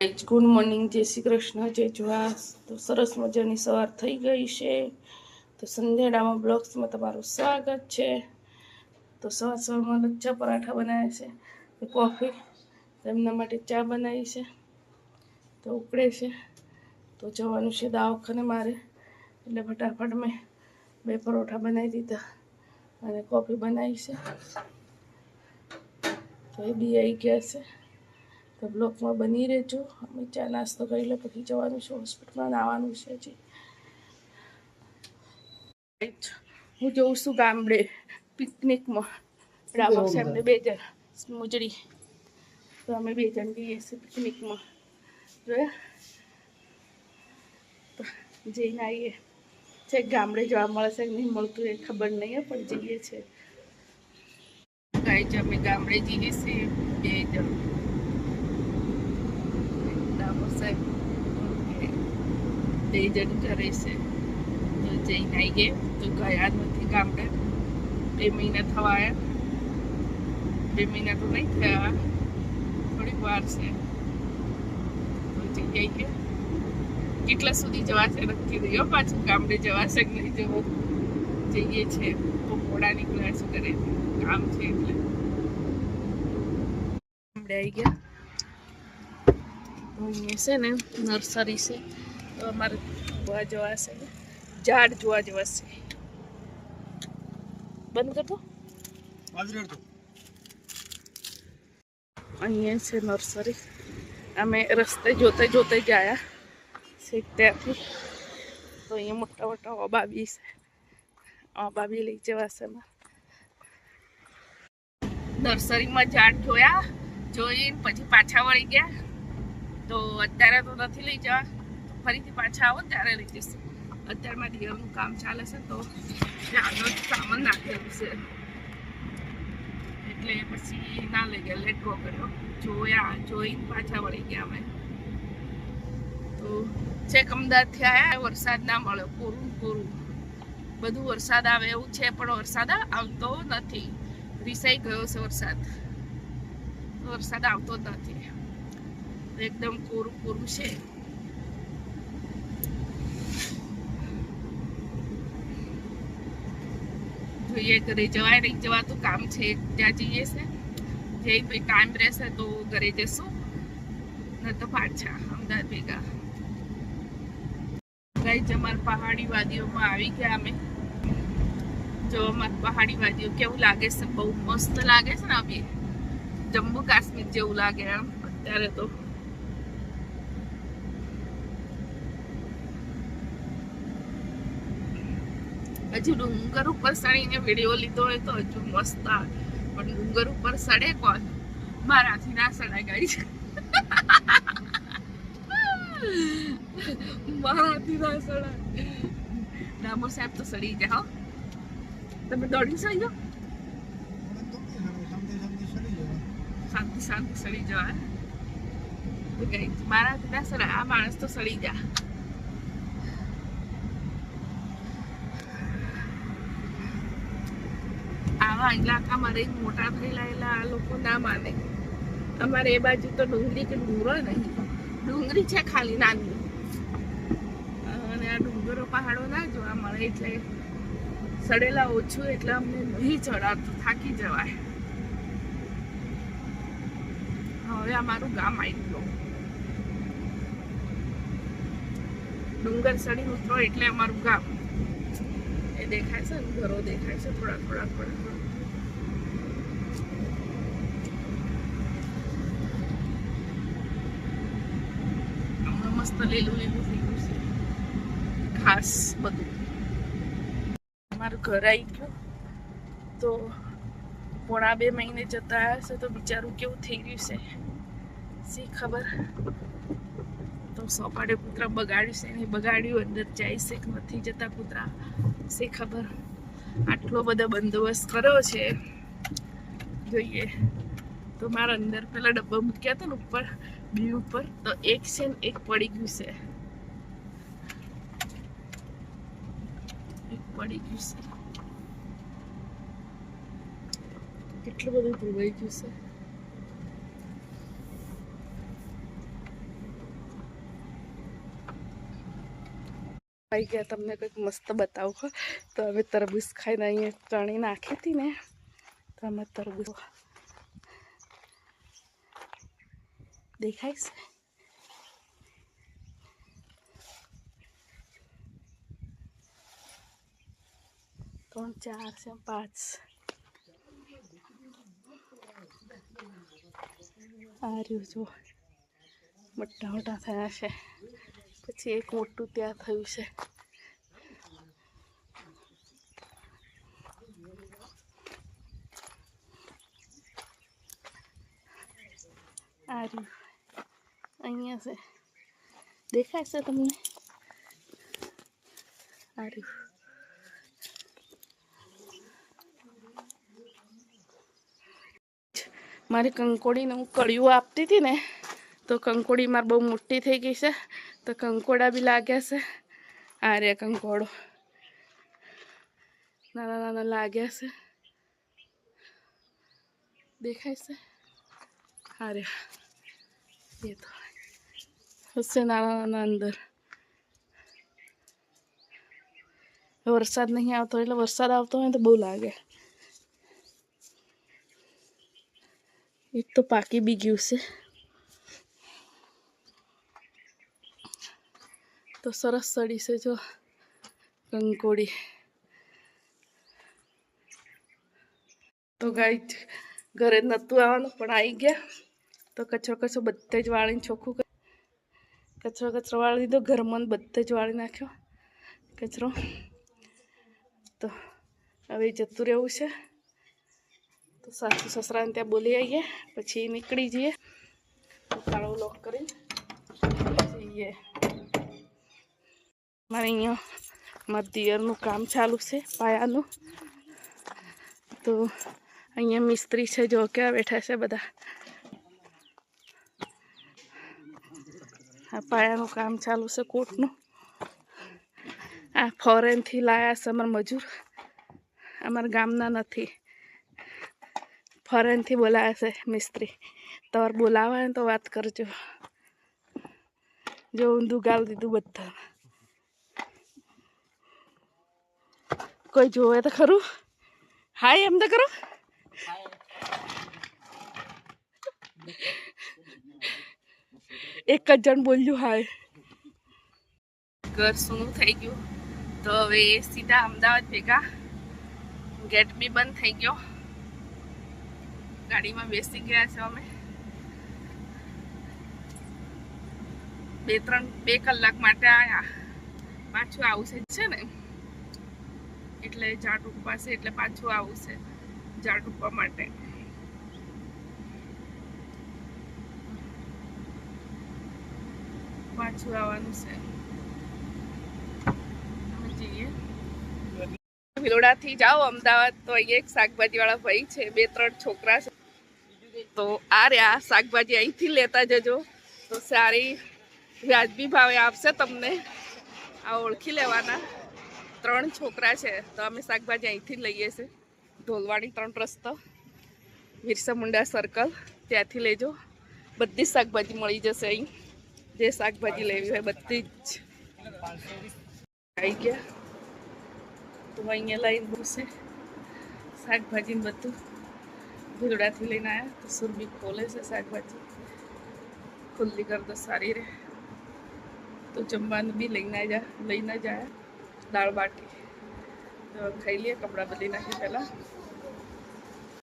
Good morning, જય શ્રી કૃષ્ણ, જય જુહાર. તો સરસ મજાની સવાર થઈ ગઈ છે. તો સંધ્યાડામાં બ્લોગ્સમાં તમારું સ્વાગત છે. તો સવારમાં લચ્છા પરાઠા બનાવ્યા છે, કોફી એમના માટે ચા બનાવી છે. તો ઉકળે છે, તો જવાનું છે દવાખાને મારે, એટલે ફટાફટ મેં 2 પરોઠા બનાવી દીધા અને કોફી બનાવી છે. તો એ બી આવી ગયા છે. તો બ્લોકમાં બની રહેજો. અમે ચા નાસ્તો કરી લે, પછી જવાનું છે હોસ્પિટલમાં, આવવાનું છે. હજી હું જઉં છું ગામડે પિકનિકમાં. ડાબર સાહેબને 2 જણ મોજડી, તો અમે 2 જણ જઈએ છીએ પિકનિકમાં. જોયા તો જઈને આવીએ. છે ગામડે જવા મળશે કે નહીં મળતું એ ખબર નહીં, પણ જઈએ છીએ. ગાય અમે ગામડે જઈએ છીએ 2 જણ. સાહેબ 2 જણ કરે છે, તો જઈને આવીએ. તો ગયા નથી ગામડે, 2 મહિના થવા આવ્યા. 2 મહિના તો નહીં થયા, થોડીક વાર છે. તો જઈ આવીએ. કેટલા સુધી જવાશે નક્કી રહ્યો, પાછું ગામડે જવાશે કે નહીં જવું. જઈએ છે તો મોડા નીકળ્યા છે, કરે કામ છે એટલે. ગામડે આવી ગયા. અહીંયા છે ને નર્સરી છે, તો અમારે જોવા જવાશે, ઝાડ જોવા જવાશે. બંધ કરતો. અહીંયા છે નર્સરી. અમે રસ્તે જોતે જોતે જ આવ્યા છે ત્યાંથી. તો અહીંયા મોટા મોટા ઓબાબી છે, ઓબાબી લઈ જવાશે. નર્સરીમાં ઝાડ જોયા, જોઈને પછી પાછા વળી ગયા. તો અત્યારે તો નથી લઈ જવા, ફરીથી પાછા આવો ત્યારે લઈ જઈશું. અત્યારે મારા દિયરનું કામ ચાલે છે, તો આગળ સામાન નાખેલું છે, એટલે પછી ના લઈ ગયા, લેટ ગો કર્યો. જોયા, જોઈને પાછા વળી ગયા અમે. તો છેક અમદાવાદથી આવ્યા, વરસાદ ના મળ્યો, કોરું કોરું બધું. વરસાદ આવે એવું છે, પણ વરસાદ આવતો નથી. રીસાઈ ગયો છે વરસાદ, વરસાદ આવતો જ નથી. એકદમ કોરું કોરું છે. જોઈએ ઘરે જવાય નહીં જવાતું, કામ છે ત્યાં જઈએ છે. જઈ તો ટાઈમ રહેશે તો ઘરે જશું, ન તો પાછા અમદાવાદ ભેગા. ગાઈસ અમારા પહાડી વાદીઓમાં આવી ગયા અમે. જો અમારા પહાડી વાદીઓ કેવું લાગે છે, બહુ મસ્ત લાગે છે ને. અભી જમ્મુ કાશ્મીર જેવું લાગે એમ અત્યારે તો. હજુ ડુંગર ઉપર ચડીને વિડીયો લીધો હોય તો હજુ મસ્ત આવે, પણ ડુંગર ઉપર ચડે કોણ? મારાથી ના ચડાય ગાઈસ, મારાથી ના ચડાય. ડામોર સાહેબ તો ચડી જાય. હો, તમે દોડી ચડી જાઓ, શાંતિ શાંતિ ચડી જવાય. મારાથી ના ચડાય, આ માણસ તો ચડી જાય. આવા ઇલાકામાં રહી મોટા થયેલા આ લોકો ના માને. અમારે એ બાજુ તો ડુંગળી કે ડુંગરો નહીં, ડુંગળી છે ખાલી નાની, અને આ ડુંગરો પહાડો ના જોવા મળે. એટલે સડેલા ઓછું, એટલે અમને નહીં ચડાવતું, થાકી જવાય. હવે અમારું ગામ આવી ગયું. ડુંગર સડી ઉતરો એટલે અમારું ગામ. એ દેખાય છે ને, ઘરો દેખાય છે થોડા થોડા થોડા. હમણાં મસ્ત લીલું લીલું થઈ ગયું છે, ઘાસ બધું. અમારું ઘર આવી ગયું. તો પોણા 2 મહિને જતા હશે, તો બિચારું કેવું થઈ ગયું છે શી ખબર. તો સોપાડે કૂતરા બગાડ્યું છે, એને બગાડ્યું, અંદર જાય છે કે નથી જતા કૂતરા શી ખબર. આટલો બધો બંદોબસ્ત કર્યો છે, જોઈએ. તો મારા અંદર પેલા ડબ્બા મૂક્યા હતા ને ઉપર બી ઉપર, તો એક છે ને એક પડી ગયું છે, એક પડી ગયું છે. કેટલું બધું ધોવાઈ ગયું છે. આવી ગયા તમને કંઈક મસ્ત બતાવું હો તો હવે તરબૂચ ખાઈને અહીંયા ચણી નાખી હતી ને તો અમે તરબૂચ દેખાય છે 3 4 છે 5 આ રહ્યું જો મોટા મોટા થયા છે પછી એક મોટું ત્યાં થયું છે આ રહ્યું અહીંયા છે દેખાય છે તમને આ રહ્યું મારી કંકોડીને હું કળિયું આપતી હતી ને તો કંકોડી મારી બહુ મોટી થઈ ગઈ છે તો કંકોડા બી લાગ્યા છે આ રે કંકોડો નાના નાના લાગ્યા છે દેખાય છે આ રે એ તો હશે નાના નાના અંદર વરસાદ નહીં આવતો એટલે વરસાદ આવતો હોય તો બહુ લાગે એક તો પાકી બી ગયું છે તો સરસ સડી છે જો કંકોડી તો ગાઈ ઘરે નહોતું આવવાનું પણ આવી ગયા તો કચરો બધે જ વાળીને ચોખ્ખું કચરો વાળી દીધો ઘરમાં બધે જ વાળી નાખ્યો કચરો તો હવે જતું રહેવું છે તો સાસુ સસરાને ત્યાં બોલી આવીએ પછી નીકળી જઈએ તાળો લોક કરી જઈએ મારે અહીંયા મારા દિયરનું કામ ચાલુ છે પાયાનું તો અહીંયા મિસ્ત્રી છે જો ક્યાં બેઠા છે બધા આ પાયાનું કામ ચાલુ છે કોટનું આ ફોરેનથી લાયા છે અમારા મજૂર અમારા ગામના નથી ફોરેનથી બોલાયા છે મિસ્ત્રી તમારે બોલાવે ને તો વાત કરજો જો ઊંધું ગાળ દીધું બધા કોઈ જોવે તો ખરું હાય એમ તો કરો એક જ જણ બોલ્યું હાય ઘર સૂનું થઈ ગયું તો હવે સીધા અમદાવાદ ભેગા ગેટ બી બંધ થઈ ગયો ગાડીમાં બેસી ગયા છે અમે 2 કલાક માટે આવ્યા પાછું આવશે છે ને એટલે ઝાડ ઉપાશે એટલે પાછું આવશે ઝાડ ઉપવા માટે પાછું આવવાનું છે જઈએ ભિલોડાથી જાઓ અમદાવાદ તો અહીંયા એક શાકભાજી વાળા ભાઈ છે 2-3 છોકરા છે તો આ રહ્યા શાકભાજી અહીંથી લેતા જજો તો સારી વ્યાજબી ભાવે આપશે તમને આ ઓળખી લેવાના 3 છોકરા છે તો અમે શાકભાજી અહીંથી લઈએ છીએ ઢોલવાડી 3 રસ્તો બિરસા મુંડા સર્કલ ત્યાંથી લેજો બધી જ શાકભાજી મળી જશે અહીં જે શાકભાજી લેવી હોય બધી જ આવી ગયા તો અહીંયા લઈને બહુ શાકભાજી બધું ભીલડાથી લઈને આવ્યા તો સુરભી ખોલે છે શાકભાજી ખુલ્લી કર દો સારી રહે તો જમવાનું બી લઈને જાય દાળ બાટી તો ખાઈ લઈએ કપડાં બદલી નાખીએ પહેલાં